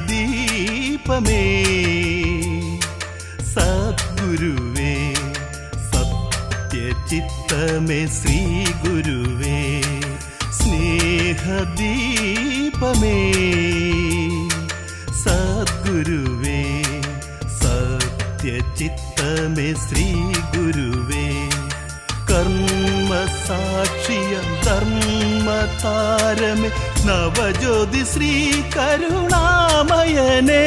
സ്നേഹദീപമേ സദ്ഗുരുവേ സത്യചിത്തമേ ശ്രീ ഗുരുവേ സ്നേഹദീപമേ സദ്ഗുരുവേ സത്യചിത്തമേ ശ്രീ ഗുരുവേ കർമ്മസാക്ഷിയം ധർമ്മതാരമേ നവജ്യോതി ശ്രീ കരുണാമയനേ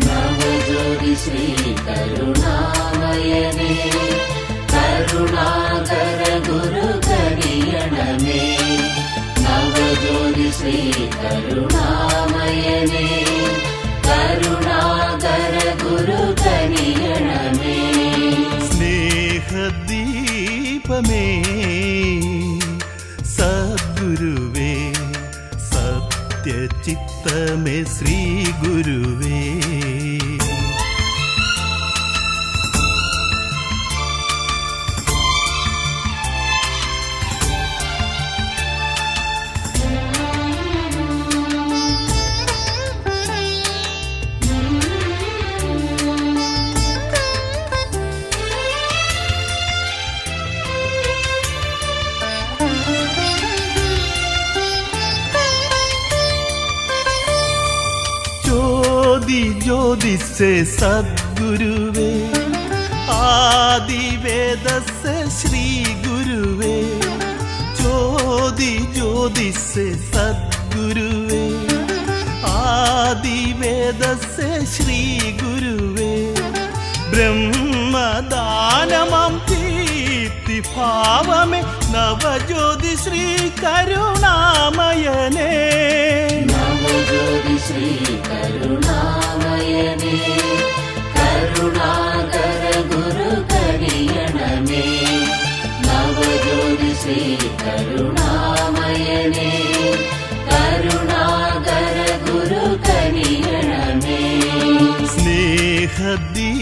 നവജ്യോതി ശ്രീ കരുണാമയനേ കരുണാകര ഗുരു കരിയണമേ നവജ്യോതി ശ്രീ കരുണാമയനേ കരുണാകര ഗുരു കരിയണമേ സ്നേഹദീപമേ സദ്ഗുരുവേ സത്യചിത്തമേ ശ്രീ ഗുരുവേ ज्योति से सद्गुरुवे आदिवेद से श्री गुरुवे ज्योति से सद्गुरुवे आदिवेद से श्री गुरुवे ब्रह्मदानमं दीप्ति भावमे नवज्योति श्री करुणामयने नवज्योति श्री करुणामयने करुणाकर गुरु करियणमे नवज्योति श्री करुणामयने करुणाकर गुरु करियणमे स्नेहदीपमे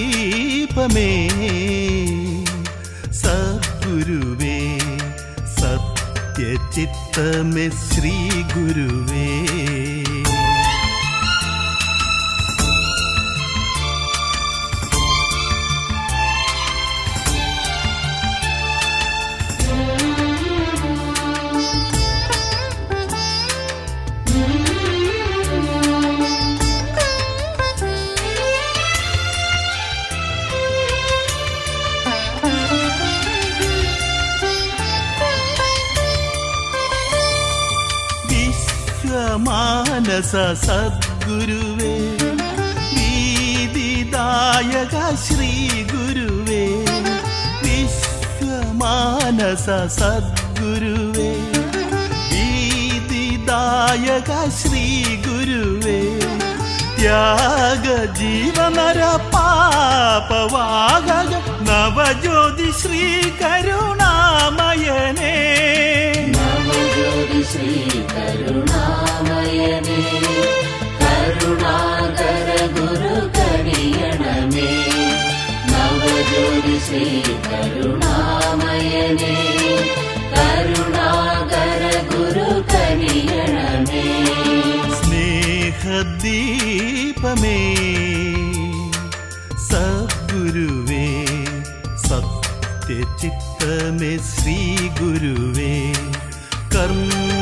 सद्गुरुवे सत्यचित्तमे श्री गुरुवे मानस सद्गुरुवे वीदिदायक श्री गुरुवे विश्वमानस सद्गुरुवे वीदिदायक श्री गुरुवे त्याग जीवनर पापवागग नवज्योति श्री करुणामयने नवज्योति श्री करुणामयने करुणाकर गुरु करियणमे नवज्योति श्री करुणामयने करुणाकर गुरु करियणमे स्नेहदीपमे सद्गुरुवे सत्यचित्तमे श्री गुरुवे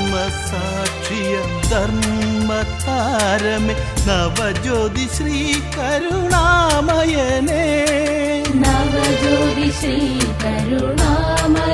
कर्मसाक्ष्यं धर्मतारमे नवज्योति श्री करुणामयने नवज्योति श्री करुणामयने